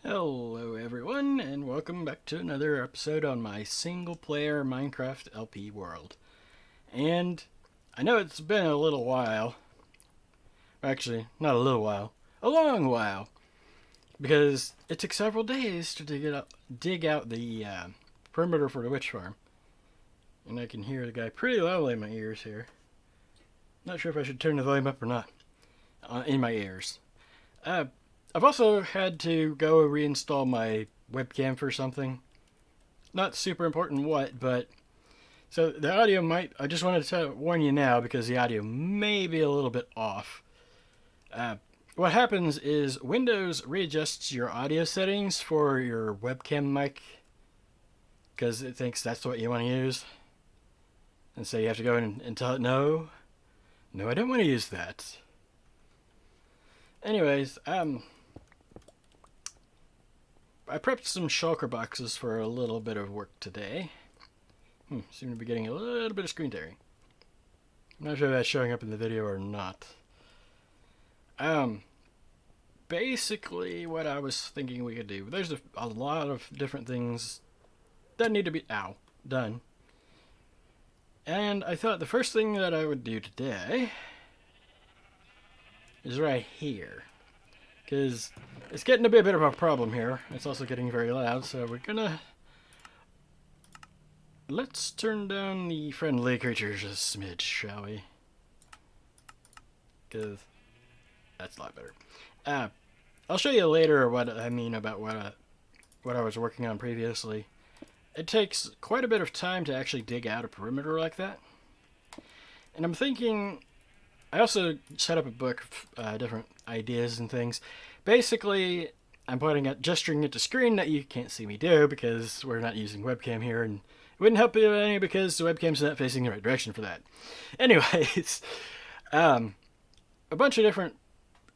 Hello everyone, and welcome back to another episode on my single-player Minecraft LP world. And I know it's been a little while, actually, not a little while, a long while, because it took several days to dig out the perimeter for the witch farm. And I can hear the guy pretty loudly in my ears here. Not sure if I should turn the volume up or not in my ears. Uh, I've also had to go reinstall my webcam for something. Not super important what, but so the audio might. I just wanted to warn you now because the audio may be a little bit off. Uh, what happens is Windows readjusts your audio settings for your webcam mic because it thinks that's what you want to use, and so you have to go in and tell it no, I don't want to use that. Anyways, I prepped some shulker boxes for a little bit of work today. Seem to be getting a little bit of screen tearing. I'm not sure if that's showing up in the video or not. Basically what I was thinking we could do, there's a lot of different things that need to be, done. And I thought the first thing that I would do today is right here. Because it's getting to be a bit of a problem here. It's also getting very loud, so we're gonna... Let's turn down the friendly creatures a smidge, shall we? Because that's a lot better. I'll show you later what I mean about what I was working on previously. It takes quite a bit of time to actually dig out a perimeter like that. And I'm thinking... I also set up a book of different ideas and things. Basically, I'm gesturing it to screen that you can't see me do because we're not using webcam here, and it wouldn't help you any because the webcam's not facing the right direction for that. Anyways, a bunch of different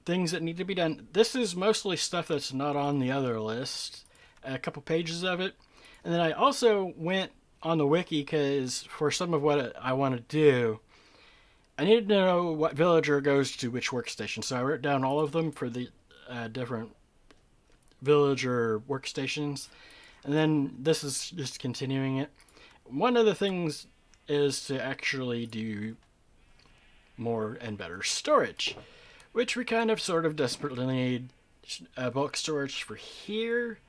things that need to be done. This is mostly stuff that's not on the other list, a couple pages of it. And then I also went on the wiki because for some of what I want to do, I needed to know what villager goes to which workstation, so I wrote down all of them for the different villager workstations, and then this is just continuing it. One of the things is to actually do more and better storage, which we kind of sort of desperately need bulk storage for here.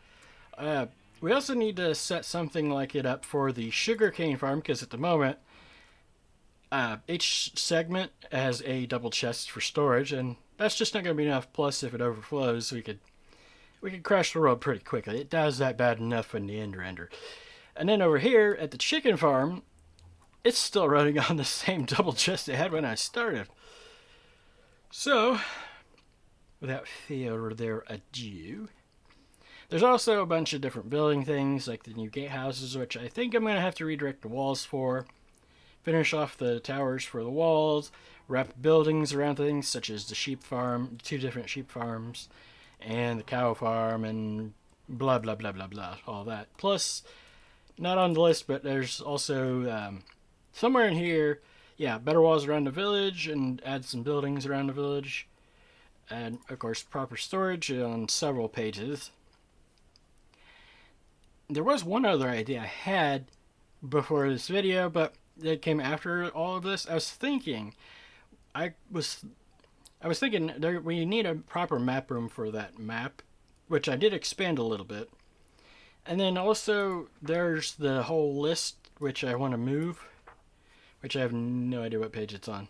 We also need to set something like it up for the sugarcane farm, because at the moment, each segment has a double chest for storage, and that's just not going to be enough. Plus, if it overflows, we could crash the world pretty quickly. It does that bad enough in the ender. And then over here at the chicken farm, it's still running on the same double chest it had when I started. So, without further ado, there's also a bunch of different building things, like the new gatehouses, which I think I'm going to have to redirect the walls for. Finish off the towers for the walls, wrap buildings around things such as the sheep farm, 2 different sheep farms, and the cow farm, and blah blah blah blah blah, all that. Plus, not on the list, but there's also somewhere in here, better walls around the village, and add some buildings around the village, and of course proper storage on several pages. There was one other idea I had before this video, but that came after all of this. I was thinking we need a proper map room for that map, which I did expand a little bit. And then also there's the whole list which I want to move, which I have no idea what page it's on.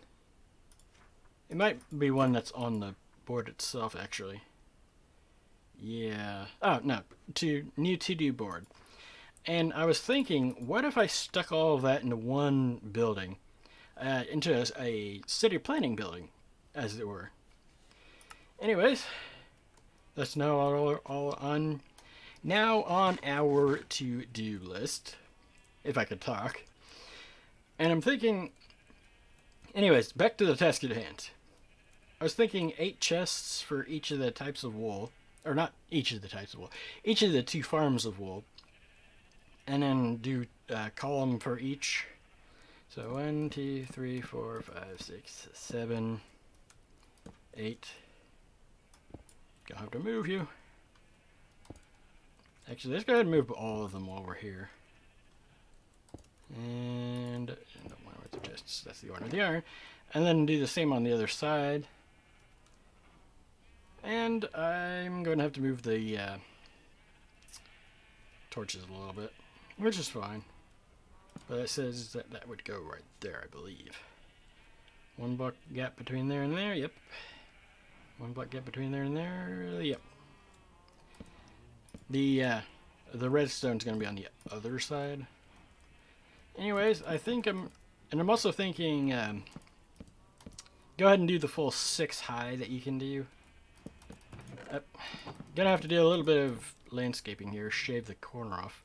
It might be one that's on the board itself, actually. Yeah. Oh, no. New to-do board. And I was thinking, what if I stuck all of that into one building? Into a city planning building, as it were. Anyways, that's now all on. Now on our to-do list, if I could talk. And I'm thinking, anyways, back to the task at hand. I was thinking 8 chests for each of the types of wool. Or not each of the types of wool. Each of the 2 farms of wool. And then do a column for each. So 1, 2, 3, 4, 5, 6, 7, 8. Gonna have to move you. Actually, let's go ahead and move all of them while we're here. And that's the order of the iron. And then do the same on the other side. And I'm going to have to move the torches a little bit, which is fine. But it says that that would go right there, I believe. 1 block gap between there and there, yep. 1 block gap between there and there, yep. The redstone's going to be on the other side. Anyways, I'm also thinking, go ahead and do the full 6 high that you can do. Gonna have to do a little bit of landscaping here, shave the corner off.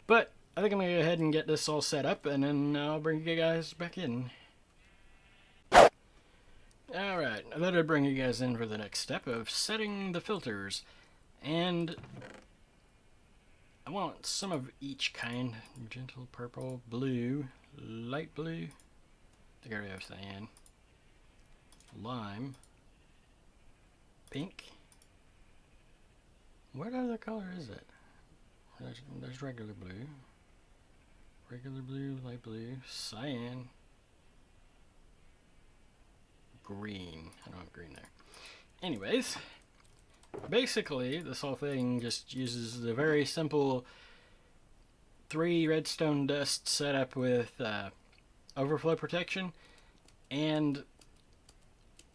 But I think I'm gonna go ahead and get this all set up, and then I'll bring you guys back in. Alright, I thought I'd bring you guys in for the next step of setting the filters. And I want some of each kind. Gentle purple, blue, light blue. I think I already have cyan. Lime. Pink. What other color is it? There's regular blue. Regular blue, light blue, cyan. Green. I don't have green there. Anyways, basically, this whole thing just uses the very simple 3 redstone dust setup with overflow protection. And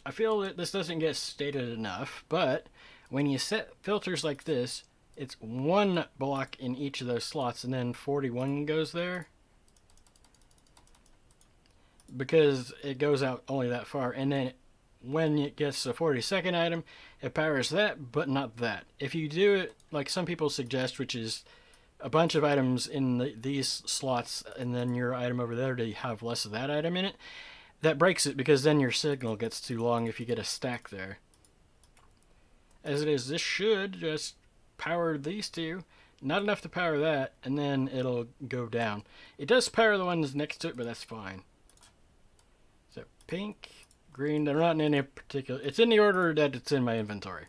I feel that this doesn't get stated enough, but when you set filters like this, it's 1 block in each of those slots, and then 41 goes there. Because it goes out only that far, and then when it gets to the 42nd item, it powers that, but not that. If you do it like some people suggest, which is a bunch of items in these slots, and then your item over there to have less of that item in it, that breaks it, because then your signal gets too long if you get a stack there. As it is, this should just power these 2. Not enough to power that, and then it'll go down. It does power the ones next to it, but that's fine. So pink, green, they're not in any particular... It's in the order that it's in my inventory.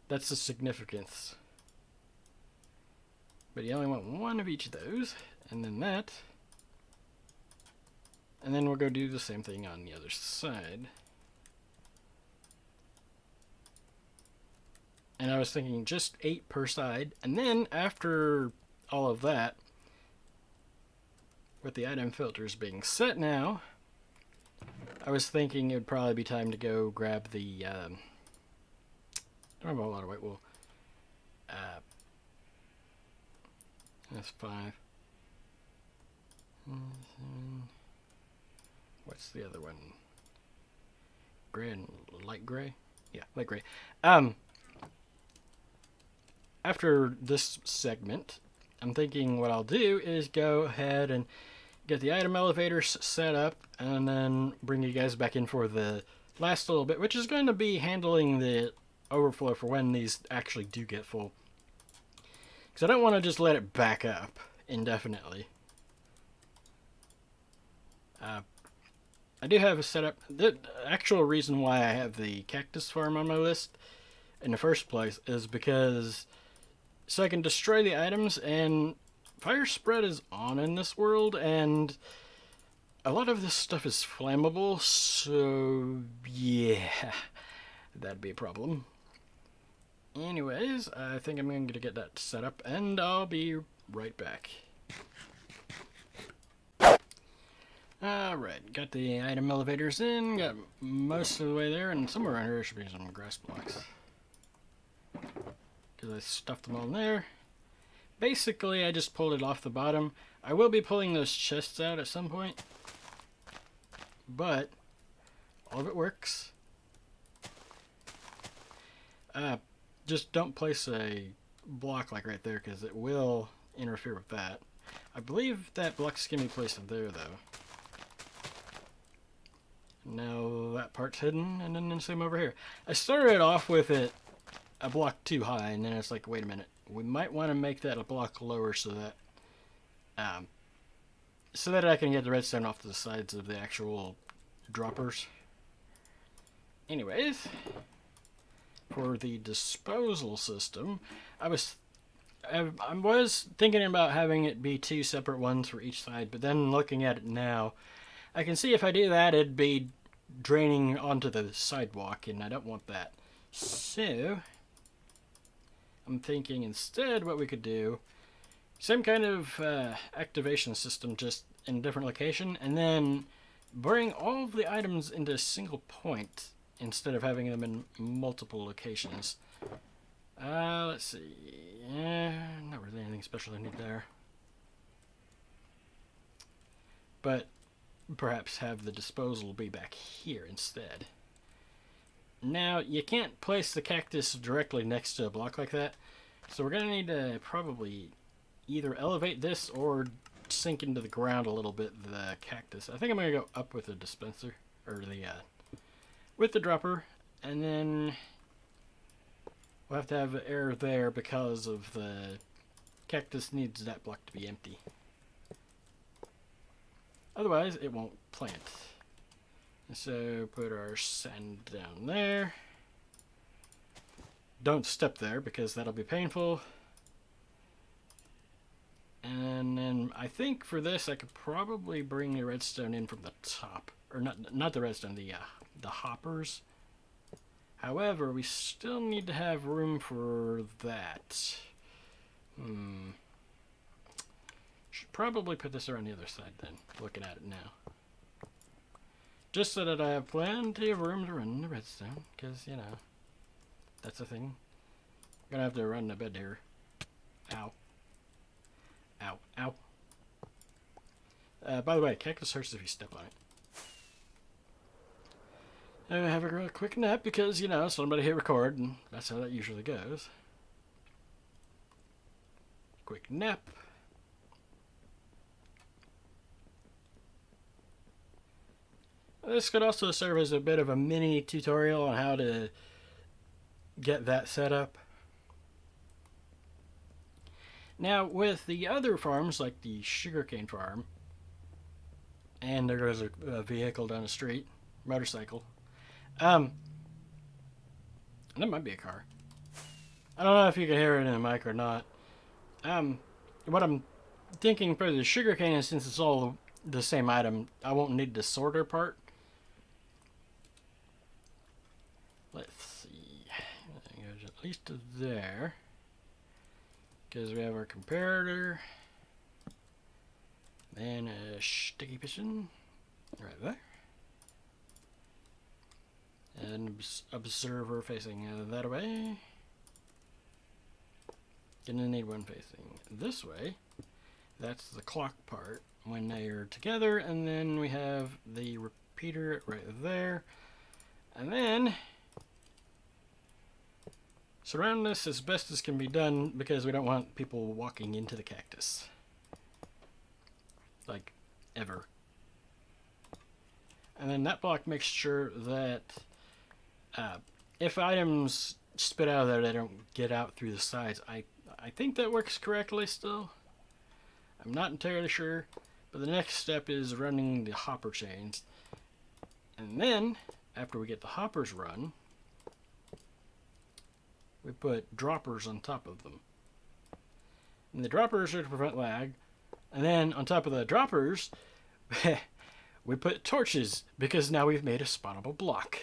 That's the significance. But you only want 1 of each of those, and then that. And then we'll go do the same thing on the other side. And I was thinking just 8 per side. And then after all of that, with the item filters being set now, I was thinking it would probably be time to go grab the... I don't have a lot of white wool. That's 5. What's the other one? Gray and light gray? Yeah, light gray. After this segment, I'm thinking what I'll do is go ahead and get the item elevators set up, and then bring you guys back in for the last little bit, which is going to be handling the overflow for when these actually do get full. Because I don't want to just let it back up indefinitely. I do have a setup. The actual reason why I have the cactus farm on my list in the first place is because so I can destroy the items, and fire spread is on in this world, and a lot of this stuff is flammable, so yeah, that'd be a problem. Anyways, I think I'm going to get that set up, and I'll be right back. Alright, got the item elevators in, got most of the way there, and somewhere around here should be some grass blocks. Because I stuffed them all in there. Basically, I just pulled it off the bottom. I will be pulling those chests out at some point. But all of it works. Just don't place a block like right there, because it will interfere with that. I believe that block's going to be placed there, though. Now that part's hidden, and then the same over here. I started off with it a block too high, and then it's like, wait a minute, we might want to make that a block lower so that I can get the redstone off the sides of the actual droppers. Anyways, for the disposal system, I was I was thinking about having it be two separate ones for each side, but then looking at it now, I can see if I do that, it'd be draining onto the sidewalk, and I don't want that. So, I'm thinking instead what we could do, same kind of activation system, just in a different location, and then bring all of the items into a single point instead of having them in multiple locations. Let's see. Not really anything special I need there. But perhaps have the disposal be back here instead. Now, you can't place the cactus directly next to a block like that, so we're going to need to probably either elevate this or sink into the ground a little bit the cactus. I think I'm going to go up with the dispenser, or the, with the dropper, and then we'll have to have air there because of the cactus needs that block to be empty. Otherwise, it won't plant. So put our sand down there. Don't step there because that'll be painful. And then I think for this I could probably bring the redstone in from the top, or not the redstone, the hoppers. However, we still need to have room for that. Should probably put this around the other side then, looking at it now. Just so that I have plenty of room to run the redstone, because, you know, that's a thing. I'm gonna have to run the bed here. Ow. Ow, ow. By the way, cactus hurts if you step on it. I have a real quick nap because, you know, somebody hit record, and that's how that usually goes. Quick nap. This could also serve as a bit of a mini tutorial on how to get that set up. Now, with the other farms, like the sugarcane farm, and there goes a vehicle down the street, motorcycle. That might be a car. I don't know if you can hear it in the mic or not. What I'm thinking for the sugarcane is, since it's all the same item, I won't need the sorter part. Let's see. It goes at least to there. Because we have our comparator. Then a sticky piston. Right there. An observer facing that way. Gonna need one facing this way. That's the clock part when they are together. And then we have the repeater right there. And then surround this as best as can be done, because we don't want people walking into the cactus. Like, ever. And then that block makes sure that if items spit out of there, they don't get out through the sides. I think that works correctly still. I'm not entirely sure. But the next step is running the hopper chains. And then, after we get the hoppers run, we put droppers on top of them. And the droppers are to prevent lag. And then on top of the droppers, we put torches, because now we've made a spawnable block.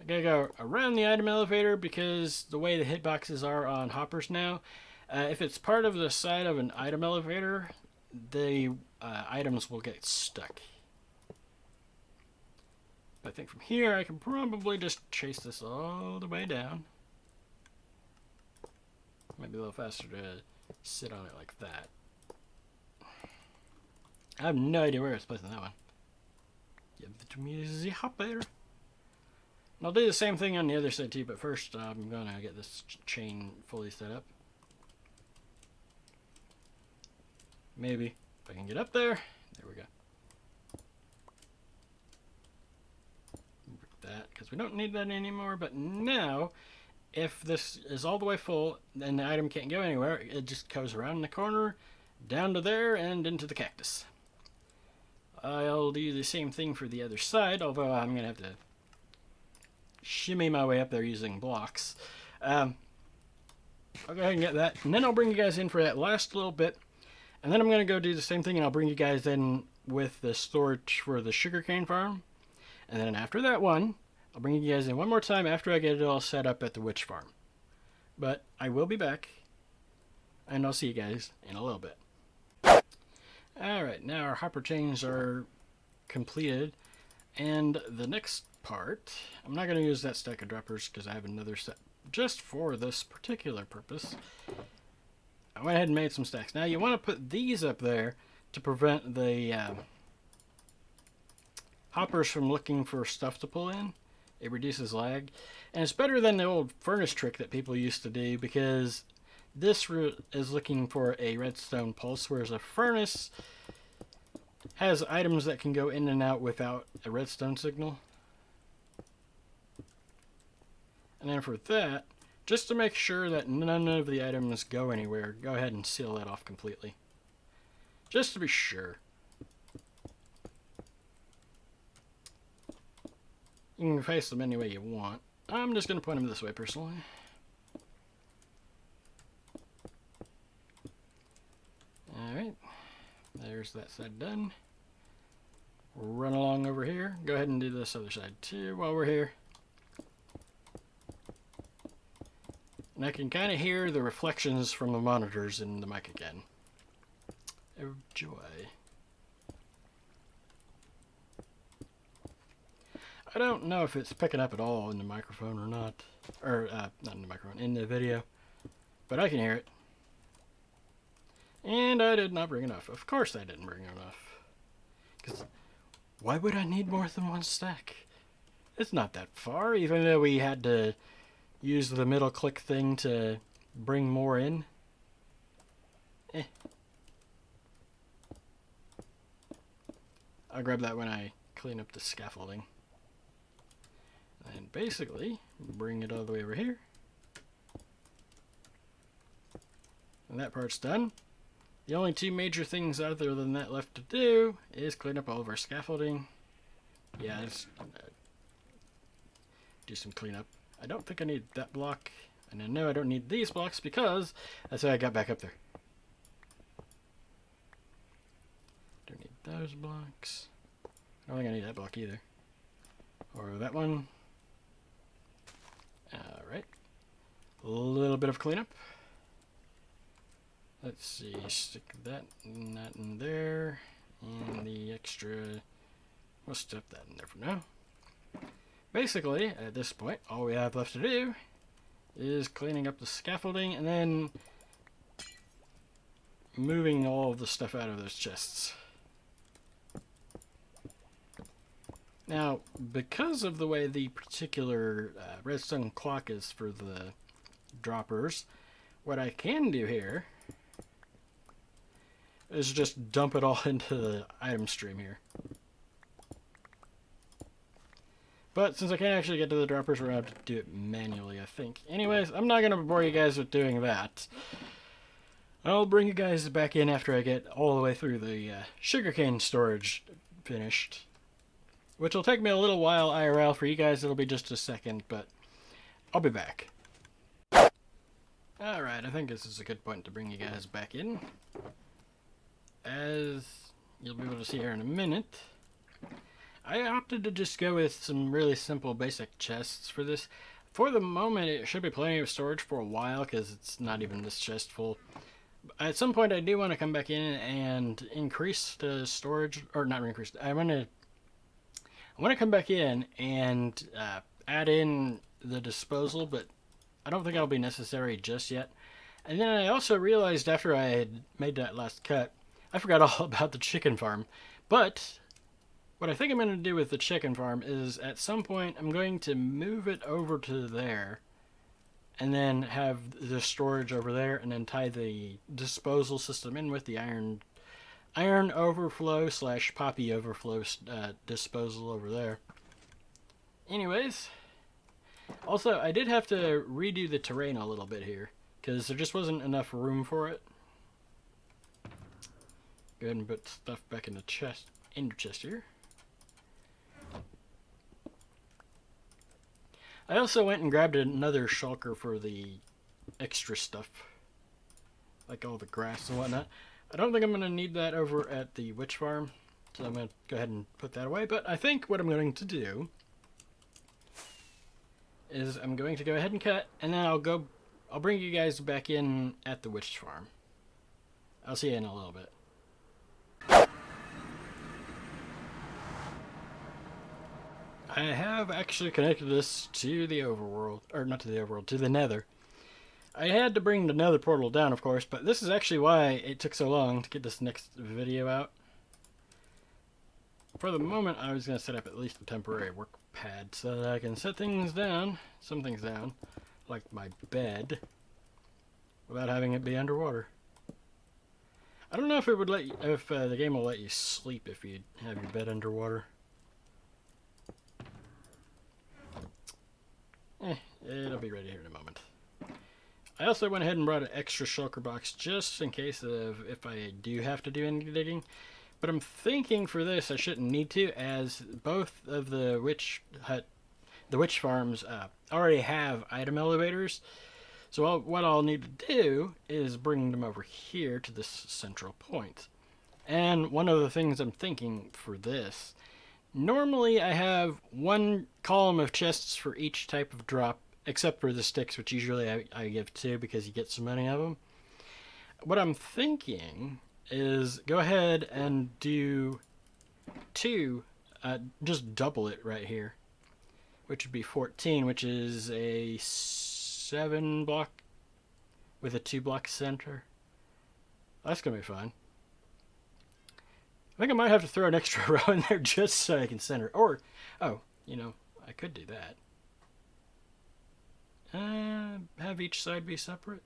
I gotta go around the item elevator because the way the hitboxes are on hoppers now, if it's part of the side of an item elevator, the items will get stuck. I think from here I can probably just chase this all the way down. Might be a little faster to sit on it like that. I have no idea where it's placing that one. Give it to me as a hopper. And I'll do the same thing on the other side too, but first I'm gonna get this chain fully set up. Maybe if I can get up there. There we go. That, because we don't need that anymore. But now, if this is all the way full, then the item can't go anywhere. It just goes around the corner, down to there, and into the cactus. I'll do the same thing for the other side, although I'm gonna have to shimmy my way up there using blocks. I'll go ahead and get that, and then I'll bring you guys in for that last little bit, and then I'm going to go do the same thing, and I'll bring you guys in with the storage for the sugarcane farm, and then after that one, I'll bring you guys in one more time after I get it all set up at the witch farm. But I will be back, and I'll see you guys in a little bit. Alright, now our hopper chains are completed, and the next part, I'm not going to use that stack of droppers because I have another set just for this particular purpose. I went ahead and made some stacks. Now you want to put these up there to prevent the hoppers from looking for stuff to pull in. It reduces lag, and it's better than the old furnace trick that people used to do, because this is looking for a redstone pulse, whereas a furnace has items that can go in and out without a redstone signal. And then for that, just to make sure that none of the items go anywhere, go ahead and seal that off completely. Just to be sure. You can face them any way you want. I'm just going to point them this way personally. Alright, there's that side done. Run along over here. Go ahead and do this other side too while we're here. And I can kind of hear the reflections from the monitors in the mic again. Oh joy. I don't know if it's picking up at all in the microphone or not. Or, not in the microphone, in the video. But I can hear it. And I did not bring enough. Of course I didn't bring enough. Because why would I need more than one stack? It's not that far, even though we had to use the middle click thing to bring more in. I'll grab that when I clean up the scaffolding. And basically, bring it all the way over here. And that part's done. The only two major things other than that left to do is clean up all of our scaffolding. Yeah, just do some cleanup. I don't think I need that block, and I know I don't need these blocks because that's how I got back up there. Don't need those blocks. I don't think I need that block either. Or that one. Alright. A little bit of cleanup. Let's see, stick that and that in there. And the extra, we'll stuff that in there for now. Basically, at this point, all we have left to do is cleaning up the scaffolding and then moving all of the stuff out of those chests. Now, because of the way the particular redstone clock is for the droppers, what I can do here is just dump it all into the item stream here. But since I can't actually get to the droppers, we're going to have to do it manually, I think. Anyways, I'm not going to bore you guys with doing that. I'll bring you guys back in after I get all the way through the sugarcane storage finished. Which will take me a little while IRL. For you guys, it'll be just a second, but I'll be back. Alright, I think this is a good point to bring you guys back in. As you'll be able to see here in a minute, I opted to just go with some really simple basic chests for this. For the moment, it should be plenty of storage for a while because it's not even this chest full. At some point, I do want to come back in and increase the storage, or not increase. I want to come back in and add in the disposal, but I don't think that'll be necessary just yet. And then I also realized after I had made that last cut, I forgot all about the chicken farm. But what I think I'm going to do with the chicken farm is at some point I'm going to move it over to there and then have the storage over there and then tie the disposal system in with the iron overflow / poppy overflow disposal over there. Anyways, also I did have to redo the terrain a little bit here because there just wasn't enough room for it. Go ahead and put stuff back in the chest here. I also went and grabbed another shulker for the extra stuff, like all the grass and whatnot. I don't think I'm going to need that over at the witch farm, so I'm going to go ahead and put that away. But I think what I'm going to do is I'm going to go ahead and cut, and then I'll bring you guys back in at the witch farm. I'll see you in a little bit. I have actually connected this to the overworld, or not to the overworld, to the nether. I had to bring the nether portal down, of course, but this is actually why it took so long to get this next video out. For the moment, I was going to set up at least a temporary work pad so that I can set things down, some things down, like my bed, without having it be underwater. I don't know if it would let you, if the game will let you sleep if you have your bed underwater. It'll be ready here in a moment. I also went ahead and brought an extra shulker box just in case of if I do have to do any digging. But I'm thinking for this I shouldn't need to, as both of the witch farms already have item elevators. So what I'll need to do is bring them over here to this central point. And one of the things I'm thinking for this, normally I have one column of chests for each type of drop, except for the sticks, which usually I give 2 because you get so many of them. What I'm thinking is go ahead and do 2, just double it right here, which would be 14, which is a 7 block with a 2 block center. That's gonna be fun. I think I might have to throw an extra row in there just so I can center. Or, oh, you know, I could do that. Have each side be separate.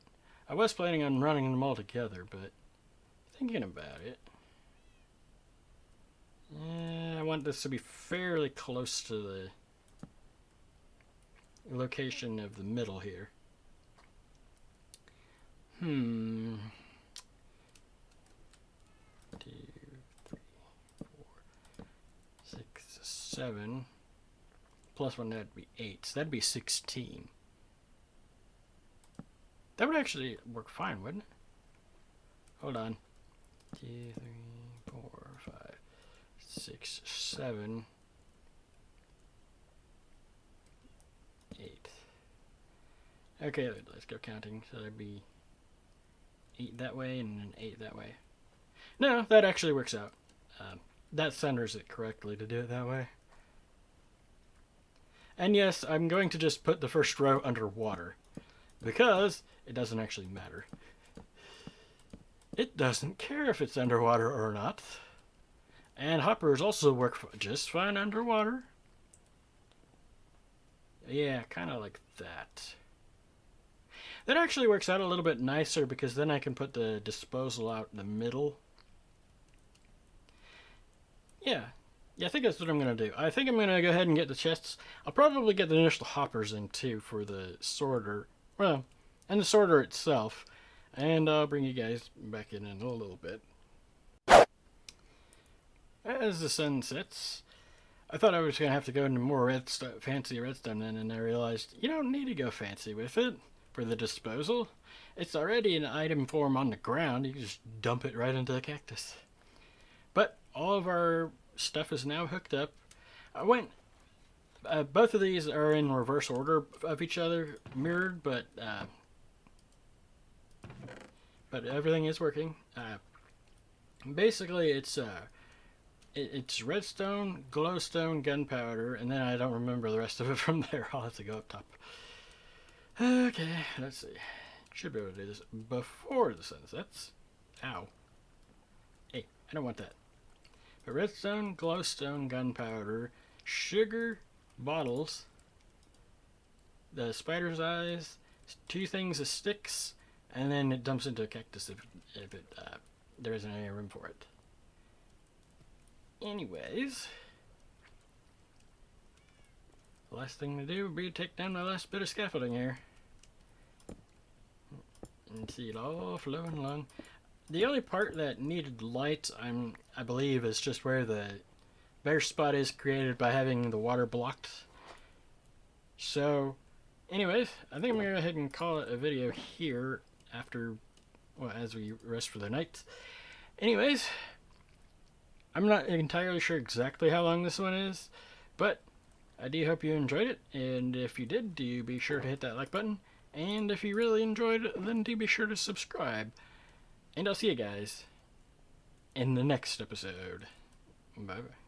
I was planning on running them all together, but thinking about it, I want this to be fairly close to the location of the middle here. 2, 3, 4, 6, 7. Plus 1, that'd be 8. So that'd be 16. That would actually work fine, wouldn't it? Hold on. 2, 3, 4, 5, 6, 7, 8. Okay, let's go counting. So that'd be 8 that way and then 8 that way. No, that actually works out. That centers it correctly to do it that way. And yes, I'm going to just put the first row underwater, because it doesn't actually matter. It doesn't care if it's underwater or not. And hoppers also work just fine underwater. Yeah, kind of like that. That actually works out a little bit nicer because then I can put the disposal out in the middle. Yeah, I think that's what I'm going to do. I think I'm going to go ahead and get the chests. I'll probably get the initial hoppers in too for the sorter. Well, and the sorter itself. And I'll bring you guys back in a little bit. As the sun sets, I thought I was going to have to go into more fancy redstone then, and I realized you don't need to go fancy with it for the disposal. It's already an item form on the ground. You can just dump it right into the cactus. But all of our stuff is now hooked up. Both of these are in reverse order of each other, mirrored, but everything is working. Basically, it's redstone, glowstone, gunpowder, and then I don't remember the rest of it from there. I'll have to go up top. Okay, let's see. Should be able to do this before the sun sets. Ow. Hey, I don't want that. But redstone, glowstone, gunpowder, sugar, bottles, the spider's eyes, 2 things of sticks, and then it dumps into a cactus if there isn't any room for it. Anyways, the last thing to do would be to take down the last bit of scaffolding here. And see it all flowing along. The only part that needed light, I believe, is just where the bare spot is created by having the water blocked. So, Anyways, I think I'm gonna go ahead and call it a video here after, well, as we rest for the night. Anyways, I'm not entirely sure exactly how long this one is, but I do hope you enjoyed it, and if you did, do be sure to hit that like button, and if you really enjoyed it, then do be sure to subscribe, and I'll see you guys in the next episode. Bye bye.